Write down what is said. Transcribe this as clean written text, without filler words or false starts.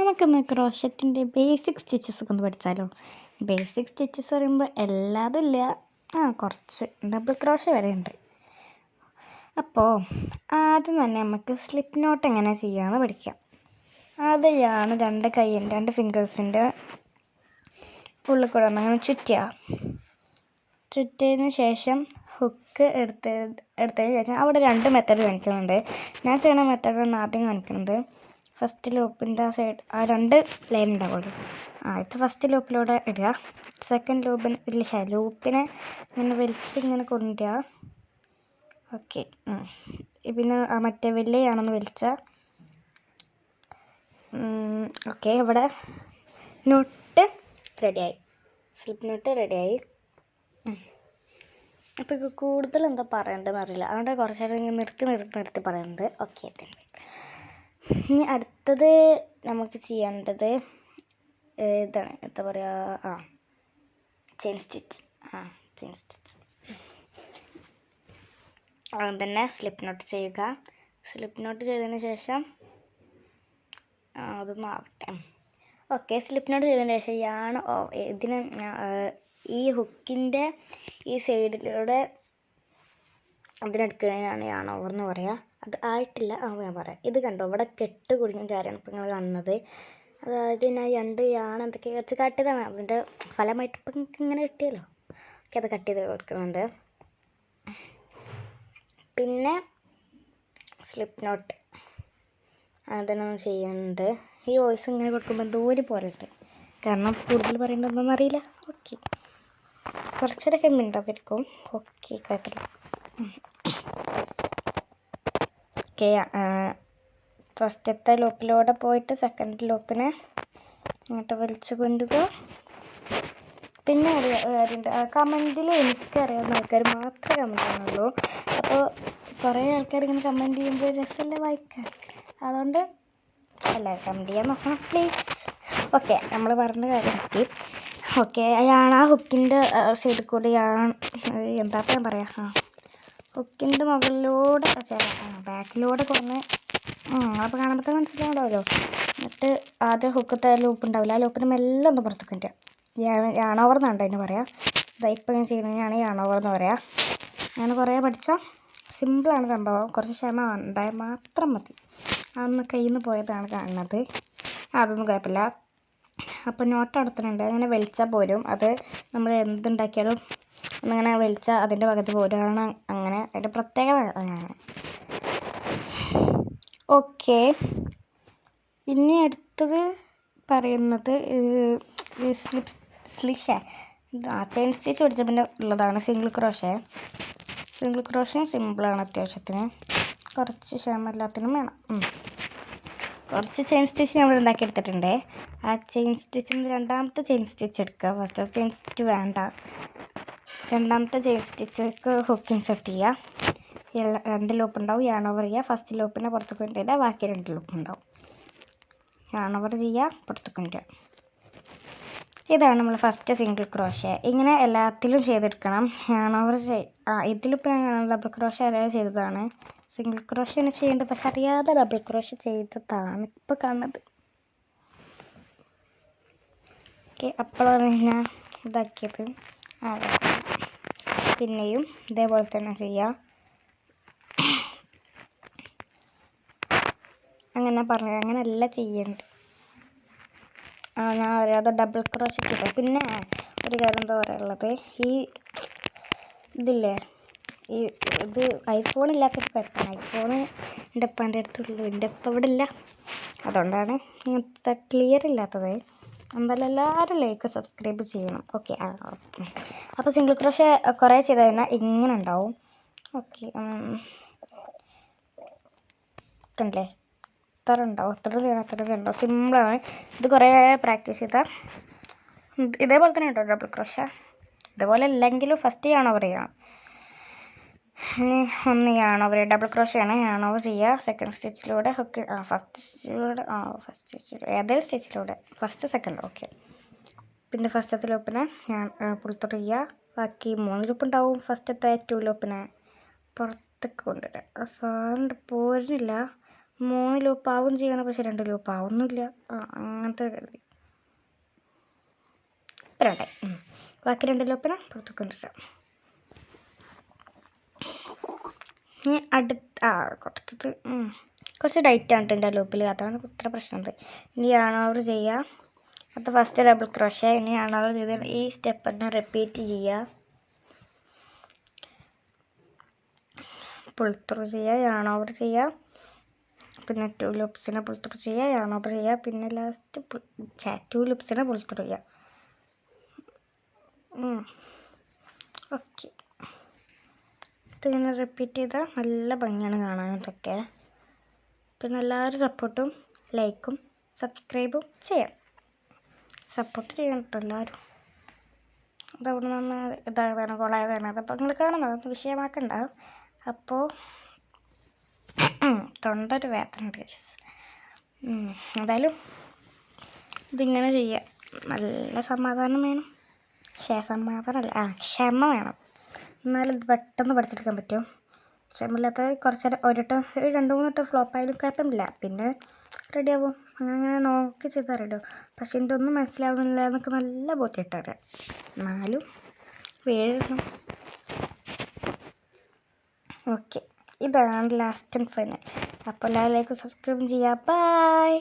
നമുക്കൊന്ന് ക്രോഷത്തിൻ്റെ basic stitches ഒക്കെ ഒന്ന് പഠിച്ചാലോ. ബേസിക് സ്റ്റിച്ചസ് പറയുമ്പോൾ എല്ലാതും ഇല്ല, കുറച്ച് ഡബിൾ ക്രോഷ വരെ ഉണ്ട്. അപ്പോൾ ആദ്യം തന്നെ നമുക്ക് സ്ലിപ്പ് നോട്ട് എങ്ങനെ ചെയ്യാമെന്ന് പഠിക്കാം. ആദ്യമാണ് രണ്ട് ഫിംഗേഴ്സിൻ്റെ ഉള്ളിൽ കൂടെ അങ്ങനെ ചുറ്റിയതിന് ശേഷം ഹുക്ക് എടുത്തതിന് ശേഷം അവിടെ 2 മെത്തേഡ് കാണിക്കുന്നുണ്ട്. ഞാൻ ചെയ്യുന്ന മെത്തേഡാണ് ആദ്യം കാണിക്കുന്നത്. ഫസ്റ്റ് ലൂപ്പിൻ്റെ ആ സൈഡ് 2 ലൈൻ ഉണ്ടാവുമല്ലോ, ഇത് ഫസ്റ്റ് ലൂപ്പിലൂടെ ഇടുക. സെക്കൻഡ് ലൂപ്പിനെ ഇങ്ങനെ ഇങ്ങനെ കൊണ്ടുവരിക. ഓക്കെ, പിന്നെ മറ്റേ വലിയാണെന്ന് വലിച്ചാൽ ഓക്കെ. ഇവിടെ നോട്ട് റെഡിയായി, സ്ലിപ്പ് നോട്ട് റെഡിയായി. അപ്പോൾ ഇത് കൂടുതൽ എന്താ പറയേണ്ടതെന്ന് അറിയില്ല, അതുകൊണ്ട് കുറച്ച് നേരം ഇങ്ങനെ നിർത്തി പറയുന്നത്. ഓക്കെ, ഇനി അടുത്തത് നമുക്ക് ചെയ്യേണ്ടത് ഇതാണ്, എന്താ പറയുക, ചെയിൻ സ്റ്റിച്ച്. അതുകൊണ്ട് തന്നെ സ്ലിപ്പ് നോട്ട് ചെയ്യുക. സ്ലിപ്പ് നോട്ട് ചെയ്തതിന് ശേഷം അതൊന്നും ആവട്ടെ. ഓക്കെ, സ്ലിപ്പ് നോട്ട് ചെയ്തതിന് ശേഷം ഇതിന് ഈ ഹുക്കിൻ്റെ ഈ സൈഡിലൂടെ അതിനെടുക്കുന്നതിനാണ് യാൺ ഓവർ എന്ന് പറയുക. അത് ആയിട്ടില്ല, ഞാൻ പറയാം. ഇത് കണ്ടോ, ഇവിടെ കെട്ട് കുടുങ്ങിയ കാര്യമാണ് ഇപ്പോൾ നിങ്ങൾ കാണുന്നത്. അതായത് ഞാൻ 2 യാൺ എന്തൊക്കെ കുറച്ച് കട്ട് ചെയ്താണ്, അതിൻ്റെ ഫലമായിട്ട് ഇപ്പം നിങ്ങൾക്ക് ഇങ്ങനെ കിട്ടിയല്ലോ. ഓക്കെ, അത് കട്ട് ചെയ്ത് കൊടുക്കുന്നുണ്ട്. പിന്നെ സ്ലിപ്പ് നോട്ട് അതിനൊന്നും ചെയ്യാനുണ്ട്. ഈ വോയിസ് ഇങ്ങനെ കൊടുക്കുമ്പോൾ ദൂരെ പോരട്ടെ, കാരണം കൂടുതൽ പറയേണ്ടതൊന്നും അറിയില്ല. ഓക്കെ, കുറച്ചേരൊക്കെ മിണ്ടാതിരിക്കും. ഓക്കെ, കുഴപ്പമില്ല. ഓക്കെ, ഫസ്റ്റത്തെ ലൂപ്പിലൂടെ പോയിട്ട് സെക്കൻഡ് ലൂപ്പിനെ ഇങ്ങോട്ട് വലിച്ചു കൊണ്ടുപോകുക. പിന്നെ കാര്യമുണ്ട്, കമൻറ്റിൽ എനിക്കറിയാവുന്ന ആൾക്കാർ മാത്രമേ കമൻറ്റ് ചെയ്യുന്നുള്ളൂ. അപ്പോൾ കുറേ ആൾക്കാർ ഇങ്ങനെ കമൻറ്റ് ചെയ്യുമ്പോൾ രസമല്ലേ വായിക്കാൻ, അതുകൊണ്ട് എല്ലാവരും കമൻറ്റ് ചെയ്യാൻ നോക്കണം പ്ലീസ്. ഓക്കെ, നമ്മൾ പറഞ്ഞ കാര്യം എത്തി. ഓക്കെ, ആ ഹുക്കിൻ്റെ സൈഡിൽ കൂടി എന്താ ഞാൻ പറയാം, ഹുക്കിൻ്റെ മുകളിലൂടെ ബാക്കിലൂടെ കുറഞ്ഞ് അപ്പോൾ കാണുമ്പോൾ മനസ്സിലാവുമല്ലോ. എന്നിട്ട് ആദ്യം ഹുക്കത്തെ ലൂപ്പ് ഉണ്ടാവില്ല, ആ ലൂപ്പിന് മെല്ലെ ഒന്ന് പുറത്തേക്ക് വരിക. യാൺ ഓവർ എന്നാണ് അതിന് പറയാം. ഇപ്പം ഞാൻ ചെയ്യുന്നതിനാണ് യാൺ ഓവർ എന്ന് പറയാം. അങ്ങനെ കുറേ പഠിച്ചാൽ സിമ്പിളാണ് സംഭവം, കുറച്ച് ക്ഷമ ഉണ്ടായാൽ മാത്രം മതി. അതൊന്ന് കയ്യിൽ നിന്ന് പോയതാണ് കാണുന്നത്, അതൊന്നും കുഴപ്പമില്ല. അപ്പോൾ നോട്ട് അടുത്തുണ്ട്, അങ്ങനെ വലിച്ചാൽ പോരും. അത് നമ്മൾ എന്തുണ്ടാക്കിയാലും ഒന്നിങ്ങനെ വലിച്ചാൽ അതിൻ്റെ പകുതി പോരുകയാണ്. അങ്ങനെ അതിൻ്റെ പ്രത്യേകത അങ്ങനെ. ഓക്കെ, ഇനി അടുത്തത് പറയുന്നത് ചെയിൻ സ്റ്റിച്ച് പഠിച്ച പിന്നെ ഉള്ളതാണ് സിംഗിൾ ക്രോഷേ സിമ്പിളാണ് അത്യാവശ്യത്തിന്, കുറച്ച് ക്ഷമ എല്ലാത്തിനും വേണം. കുറച്ച് ചെയിൻ സ്റ്റിച്ച് നമ്മൾ ഉണ്ടാക്കിയെടുത്തിട്ടുണ്ട്. ആ ചെയിൻ സ്റ്റിച്ചിന് രണ്ടാമത്തെ ചെയിൻ സ്റ്റിച്ച് എടുക്കുക. ഫസ്റ്റ് ചെയിൻ സ്റ്റിച്ച് വേണ്ട, രണ്ടാമത്തെ ചെയിൻ സ്റ്റിച്ചിലേക്ക് ഹുക്കിങ് സെറ്റ് ചെയ്യുക. 2 ലൂപ്പ് ഉണ്ടാവും, യാൺ ഓവർ ചെയ്യുക. ഫസ്റ്റ് ലൂപ്പിനെ പുറത്തേക്ക് കൊണ്ടുവരിക, ബാക്കി 2 ലൂപ്പ് ഉണ്ടാവും. യാൺ ഓവർ ചെയ്യുക, പുറത്തേക്ക് കൊണ്ടുവരിക. ഇതാണ് നമ്മൾ ഫസ്റ്റ് സിംഗിൾ ക്രോഷേ. ഇങ്ങനെ എല്ലാത്തിലും ചെയ്തെടുക്കണം. യാൺ ഓവർ ഇതിലിപ്പോൾ ഞാൻ ഡബിൾ ക്രോഷേ അറിയാതെ ചെയ്തതാണ്. സിംഗിൾ ക്രോഷയാണ് ചെയ്യേണ്ടത്, പക്ഷെ അറിയാതെ ഡബിൾ ക്രോഷേ ചെയ്തതാണ് ഇപ്പോൾ കാണുന്നത്. ഓക്കെ, അപ്പോഴാണ് ഞാൻ ഇതാക്കിയത്. പിന്നെയും ഇതേപോലെ തന്നെ ചെയ്യുക. അങ്ങനെയല്ല ചെയ്യേണ്ടത്. ഞാൻ അറിയാതെ ഡബിൾ ക്രോഷേ ചെയ്തത്. പിന്നെ ഒരു കാര്യം എന്താ പറയുള്ളത്, ഇത് ഐഫോൺ ഇല്ലാത്തൊരു കുഴപ്പമാണ്. ഐഫോണ് എൻ്റെ ഉപ്പാൻ്റെ അടുത്തുള്ളൂ, എൻ്റെ ഉപ്പ ഇവിടെ ഇല്ല, അതുകൊണ്ടാണ് ഇങ്ങനത്തെ ക്ലിയർ ഇല്ലാത്തത്. എന്തായാലും എല്ലാവരും ലൈക്ക് സബ്സ്ക്രൈബ് ചെയ്യണം. ഓക്കെ, അപ്പോൾ സിംഗിൾ ക്രോഷേ കുറേ ചെയ്ത് കഴിഞ്ഞാൽ ഇങ്ങനെ ഉണ്ടാവും. ഓക്കെ, കണ്ടില്ലേ, ഇത്ര ഉണ്ടാവും. സിമ്പിളാണ്, ഇത് കുറേ പ്രാക്ടീസ് ചെയ്താൽ ഇതേപോലെ തന്നെ ഉണ്ടോ ഡബിൾ ക്രോഷേ. ഇതുപോലെ അല്ലെങ്കിലും ഫസ്റ്റ് യാൺ ഓവർ ചെയ്യണം. ഇനി ഒന്ന് യാൺ ഓവർ ചെയ്യുക, ഡബിൾ ക്രോഷയാണ് യാൺ ഓവർ ചെയ്യുക. സെക്കൻഡ് സ്റ്റിച്ചിലൂടെ ഹുക്ക് ഫസ്റ്റ് സ്റ്റിച്ചിലൂടെ ഏതൊരു സ്റ്റിച്ചിലൂടെ ഫസ്റ്റ് സെക്കൻഡ്. ഓക്കെ, പിന്നെ ഫസ്റ്റത്തെ ലൂപ്പിനെ ഞാൻ പുറത്തോട്ട് ചെയ്യുക. ബാക്കി 3 ലൂപ്പ് ഉണ്ടാവും. ഫസ്റ്റത്തെ 2 ലൂപ്പിനെ പുറത്തേക്ക് കൊണ്ടുവരിക. സൗണ്ട് പോരുന്നില്ല, 3 ലൂപ്പ് ആവും ചെയ്യണം, പക്ഷെ 2 ലൂപ്പ് ആവുന്നില്ല. അങ്ങനത്തെ കരുതി 2. ബാക്കി 2 ലൂപ്പിനെ പുറത്ത് കൊണ്ടുവരാം. ഇനി കൊടുത്തത് കുറച്ച് ടൈറ്റാണ് എൻ്റെ ലൂപ്പിൽ, അതാണ് ഇത്ര പ്രശ്നമുണ്ട്. ഇനി ഓവർ ചെയ്യുക. അത് ഫസ്റ്റ് ഡബിൾ ക്രോഷ്യ. ഇനി ഓവർ ചെയ്ത് ഈ സ്റ്റെപ്പ് തന്നെ റിപ്പീറ്റ് ചെയ്യുക. പുൾ ത്രൂ ചെയ്യുക, ഓവർ ചെയ്യുക, പിന്നെ 2 ലൂപ്സിനെ പുൾ ത്രൂ ചെയ്യുക, ഓവർ ചെയ്യുക, പിന്നെ ലാസ്റ്റ് 2 ലൂപ്സിനെ പുൾ ത്രൂ ചെയ്യുക. ഓക്കെ, ഇതിങ്ങനെ റിപ്പീറ്റ് ചെയ്താൽ നല്ല ഭംഗിയാണ് കാണാൻ ഇതൊക്കെ. പിന്നെ എല്ലാവരും സപ്പോർട്ടും ലൈക്കും സബ്സ്ക്രൈബും ചെയ്യാം. സപ്പോർട്ട് ചെയ്യണം കേട്ടോ എല്ലാവരും. അതവിടെ നിന്ന് ഇതായതാണ്, കൊളായതാണ്. അതപ്പോൾ നിങ്ങൾ കാണുന്നത് അതൊന്നും വിഷയമാക്കണ്ട. അപ്പോൾ തൊണ്ടൊരു വേദന ഉണ്ട്. എന്തായാലും ഇതിങ്ങനെ ചെയ്യുക. നല്ല സമാധാനം വേണം. സമാധാനമല്ല, ക്ഷമ വേണം. എന്നാലും ഇത് പെട്ടെന്ന് പഠിച്ചെടുക്കാൻ പറ്റും. ക്ഷമയില്ലാത്ത കുറച്ച് നേരം 2-3 വട്ടം ഫ്ലോപ്പായാലും കുഴപ്പമില്ല, പിന്നെ റെഡിയാവും. അങ്ങനെ നോക്കി ചെയ്താൽ റെഡിയാവും. പക്ഷെ എൻ്റെ ഒന്നും മനസ്സിലാവുന്നില്ല എന്നൊക്കെ നല്ല ബോധ്യമായിട്ടറിയാം. എന്നാലും വീഴണം. ഓക്കെ, ഇതാണ് ലാസ്റ്റ് ആൻഡ് ഫൈനൽ. അപ്പോൾ എല്ലാവരിലേക്കും സബ്സ്ക്രൈബ് ചെയ്യുക. ബൈ.